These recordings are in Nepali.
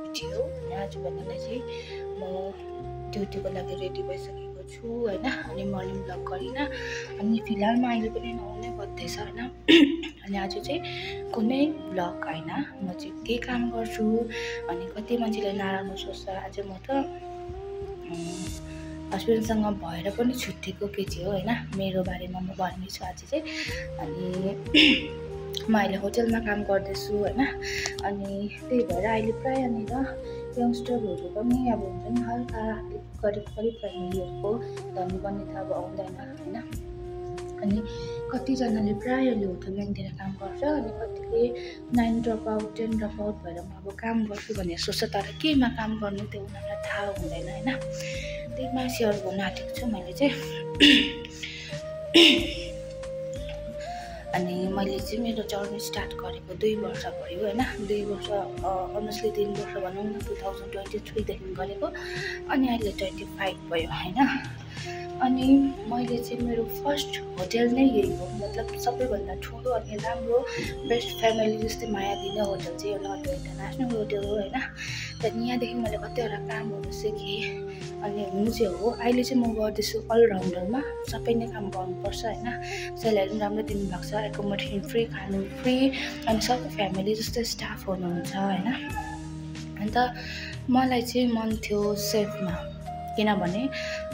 भिडियो। आज भन्दा चाहिँ म ड्युटीको लागि रेडी भइसकेको छु हैन। अनि मर्निङ भ्लग गरिनँ। अनि फिलहालमा अहिले पनि 9 नै बज्दैछ हैन। अनि आज चाहिँ कुनै भ्लग हैन, म चाहिँ के काम गर्छु अनि कति मान्छेले नराम्रो सोच्छ। आज म त हस्बेन्डसँग भएर पनि छुट्टीको केटी हो हैन। मेरो बारेमा म भन्नेछु आज चाहिँ। अनि म अहिले होटलमा काम गर्दैछु हैन। अनि त्यही भएर अहिले प्राय यहाँनिर यङ्स्टरहरू पनि अब हुन्छ नि हल्का करिब फ्यामिलीहरूको धनी पनि त अब आउँदैन हैन। अनि कतिजनाले प्रायःले होटल लाइनतिर काम गर्छ अनि कतिले 9 ड्रप आउट 10 ड्रप आउट भएर म अब काम गर्छु भनेर सोच्छ। तर केमा काम गर्नु त्यो उनीहरूलाई थाहा हुँदैन हैन। त्यहीमा सेयर गर्न आँटेको छु मैले चाहिँ। अनि मैले चाहिँ मेरो जर्नी स्टार्ट गरेको 2 वर्ष भयो हैन। 2 वर्ष अनेस्टली 3 वर्ष भनौँ न, 2023 देखि गरेको अनि अहिले 25 भयो हैन। अनि मैले चाहिँ मेरो फर्स्ट होटल नै यही हो, मतलब सबैभन्दा ठुलो अनि राम्रो बेस्ट फ्यामिली जस्तै माया दिने होटल चाहिँ एउटा अटो इन्टरनेसनल होटल हो हैन। त्यहाँदेखि यहाँदेखि मैले कतिवटा कामहरू सिकेँ अनि हुनु चाहिँ हो। अहिले चाहिँ म गर्दैछु अलराउन्डरमा, सबै नै काम गर्नुपर्छ हैन। स्यालेरी पनि राम्रो दिनुभएको छ, एकोमोडेसन फ्री, खानु फ्री अनि सबै फ्यामिली जस्तै स्टाफ हुनुहुन्छ हैन। अन्त मलाई चाहिँ मन थियो सेफमा, किनभने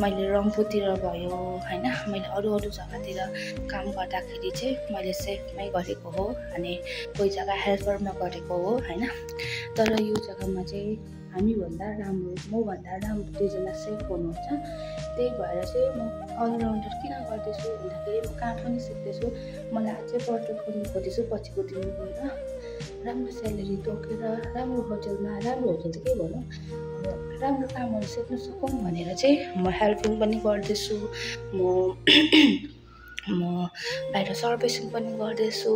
मैले रम्फूतिर भयो हैन, मैले अरू जग्गातिर काम गर्दाखेरि चाहिँ मैले सेफमै गरेको हो अनि कोही जग्गा हेल्परमा गरेको हो हैन। तर यो जग्गामा चाहिँ हामीभन्दा राम्रो, मभन्दा राम्रो 2 जना सेफ हुनुहुन्छ। त्यही भएर चाहिँ म अलराउन्डर किन गर्दैछु भन्दाखेरि म काम पनि सिक्दैछु। मलाई अझै पर्फेक्ट गर्नु खोज्दैछु पछिको दिन गएर राम्रो स्यालेरी तोकेर राम्रो होटलमा, राम्रो होटल त के भनौँ, राम्रो कामहरू सिक्न सकौँ भनेर चाहिँ म हेल्पिङ पनि गर्दैछु। म बाहिर सर्भिसिङ पनि गर्दैछु।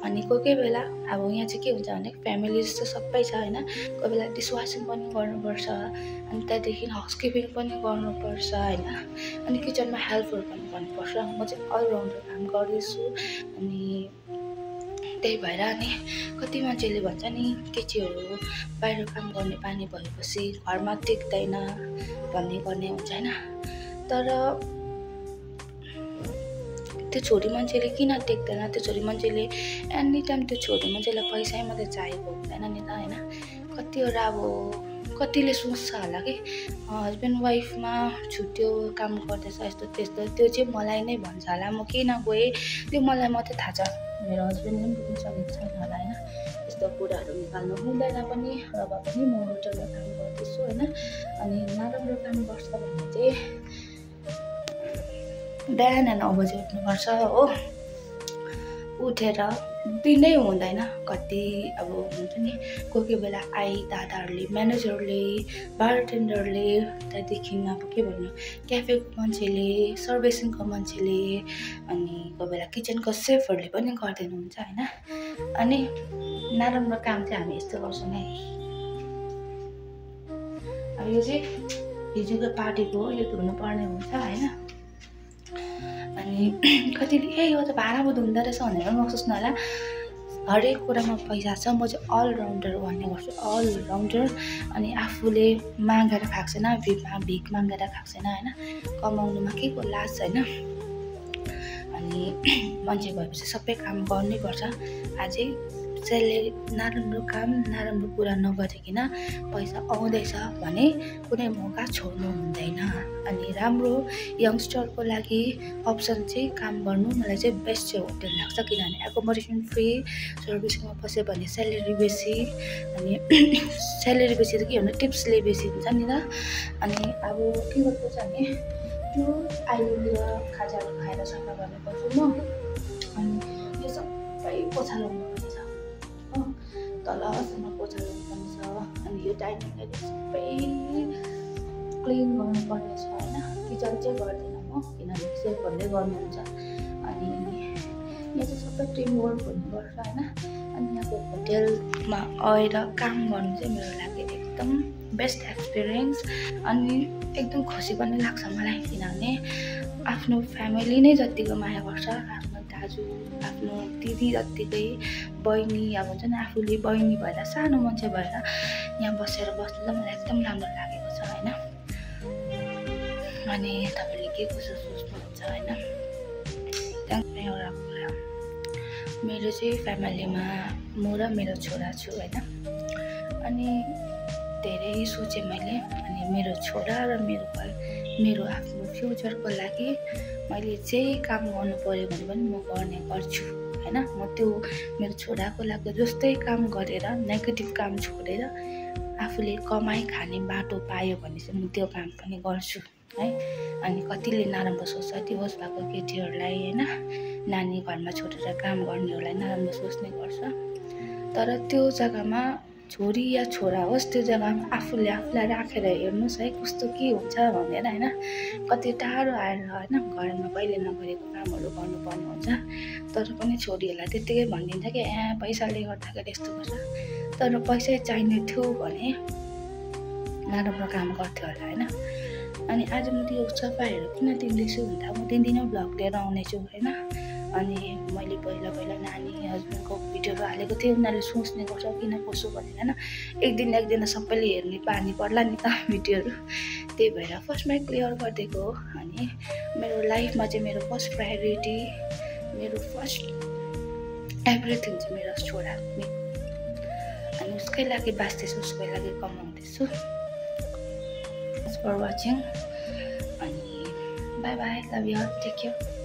अनि कोही बेला अब यहाँ चाहिँ के हुन्छ भने फ्यामिली जस्तो सबै छ हैन। कोही बेला डिसवासिङ पनि गर्नुपर्छ अनि त्यहाँदेखि हाउसकिपिङ पनि गर्नुपर्छ हैन। अनि किचनमा हेल्पहरू पनि गर्नुपर्छ। म चाहिँ अलराउन्डर काम गर्दैछु। अनि त्यही भएर अनि कति मान्छेले भन्छ नि केटीहरू बाहिर काम गर्ने बानी भएपछि घरमा टिक्दैन भन्ने गर्ने हुन्छ हैन। तर त्यो छोरी मान्छेले किन टेक्दैन? त्यो छोरी मान्छेले एनी टाइम त्यो छोरी मान्छेलाई पैसै मात्रै चाहिएको हुँदैन नि त हैन। कतिवटा अब कतिले सोच्छ होला कि हस्बेन्ड वाइफमा छुट्यो काम गर्दैछ यस्तो त्यस्तो, त्यो चाहिँ मलाई नै भन्छ होला। म किन गएँ त्यो मलाई मात्रै थाहा छ, मेरो हस्बेन्डले पनि बुझ्नु सकेको छैन होला हैन। यस्तो कुराहरू निकाल्नु हुँदैन पनि। र भए पनि म होटलमा काम गर्दैछु हैन। अनि नराम्रो काम गर्छ भने चाहिँ बिहान 9 बजे उठ्नुपर्छ हो। उठेर दिनै हुँदैन, कति अब हुन्छ नि कोही बेला दादाहरूले, म्यानेजरले, बारटेन्डरले, त्यहाँदेखि अब के भन्नु क्याफेको मान्छेले, सर्भिसिङको मान्छेले अनि कोही बेला किचनको सेफहरूले पनि गर्दैन हुन्छ हैन। अनि नराम्रो काम चाहिँ हामी यस्तो गर्छौँ है। अब यो चाहिँ हिजोको पार्टीको हो, यो धुनुपर्ने हुन्छ हैन। अनि कतिले यो त भाँडा पो धुँदो रहेछ भनेर नसोच्नु होला। हरेक कुरामा पैसा छ। म चाहिँ अलराउन्डर भन्ने गर्छु, अलराउन्डर। अनि आफूले मागेर खाएको छैन, भिख मागेर खाएको छैन हैन। कमाउनुमा के को लाज छैन। अनि मान्छे भएपछि सबै काम गर्नैपर्छ। अझै स्यालेरी नराम्रो काम, नराम्रो कुरा नगरिकन पैसा आउँदैछ भने कुनै मौका छोड्नु हुँदैन। अनि राम्रो यङ्स्टरको लागि अप्सन चाहिँ काम गर्नु मलाई चाहिँ बेस्ट चाहिँ होटल लाग्छ। किनभने एकोमोडेसन फ्री, सर्भिसमा पस्यो भने स्यालेरी बेसी। अनि स्यालेरी बेसी त के भन्नु, टिप्सले बेसी हुन्छ नि त। अनि अब के गर्नुपर्छ भने त्यो आइलेतिर खाजाहरू खाएर सफा गर्नुपर्छ म। अनि यो सबै पोछा लगाउनुपर्ने छ हो, तलसम्म पोछा लगाउनुपर्ने छ। अनि यो डाइनिङ एरिया सबै क्लिन गर्नुपर्ने छ हैन। किचन चाहिँ गर्दैन म, किनभने सेफहरूले गर्नुहुन्छ। अनि यहाँ चाहिँ सबै टिम वर्क हुनुपर्छ हैन। अनि यहाँको होटलमा आएर काम गर्नु चाहिँ मेरो लागि एकदम बेस्ट एक्सपिरियन्स। अनि एकदम खुसी पनि लाग्छ मलाई, किनभने आफ्नो फ्यामिली नै जतिको माया गर्छ, आफ्नो दाजु आफ्नो दिदी जत्तिकै बहिनी अब हुन्छ नि आफूले बहिनी भएर सानो मान्छे भएर यहाँ बसेर बस्नु चाहिँ मलाई एकदम राम्रो लागेको छ होइन। अनि तपाईँले के कसो सोच्नुहुन्छ होइन। त्यहाँदेखि एउटा कुरा मेरो चाहिँ फ्यामिलीमा म र मेरो छोरा छु होइन। अनि धेरै सोचेँ मैले अनि मेरो छोरा र मेरो आफ्नो फ्युचरको लागि मैले जेही काम गर्नु पर्यो भने पनि म गर्छु होइन। म त्यो मेरो छोराको लागि जस्तै काम गरेर नेगेटिभ काम छोडेर आफूले कमाइ खाने बाटो पायो भने चाहिँ म त्यो काम पनि गर्छु है। अनि कतिले नराम्रो सोच्छ डिभोर्स भएको केटीहरूलाई होइन, नानी घरमा छोडेर काम गर्नेहरूलाई नराम्रो सोच्ने गर्छ। तर त्यो जग्गामा छोरी या छोरा होस् त्यो जग्गामा आफूले आफूलाई राखेर हेर्नुहोस् है कस्तो के हुन्छ भनेर होइन। कति टाढो आएर होइन घरमा कहिले नगरेको कामहरू गर्नुपर्ने हुन्छ। तर पनि छोरीहरूलाई त्यत्तिकै भनिदिन्छ कि पैसाले गर्दाखेरि यस्तो गर्छ। तर पैसै चाहिने थियो भने नराम्रो काम गर्थ्यो होला होइन। अनि आज म त्यो सफाइहरू किन दिँदैछु भन्दा म दिनदिनै भ्लग लिएर आउनेछु होइन। अनि मैले पहिला नानी हस्बेन्डको भिडियोहरू हालेको थिएँ, उनीहरूले सोच्ने गर्छ किन कसो भनेर होइन। एक दिन सबैले हेर्ने बानी पर्ला नि त भिडियोहरू, त्यही भएर फर्स्टमै क्लियर गरिदिएको हो। अनि मेरो लाइफमा चाहिँ मेरो फर्स्ट प्रायोरिटी मेरो फर्स्ट एभ्रिथिङ चाहिँ मेरो छोरा अनि उसकै लागि बाँच्दैछु, उसकै लागि कमाउँदैछु। थ्याङ्क्स फर वाचिङ अनि bye bye, love you, take care.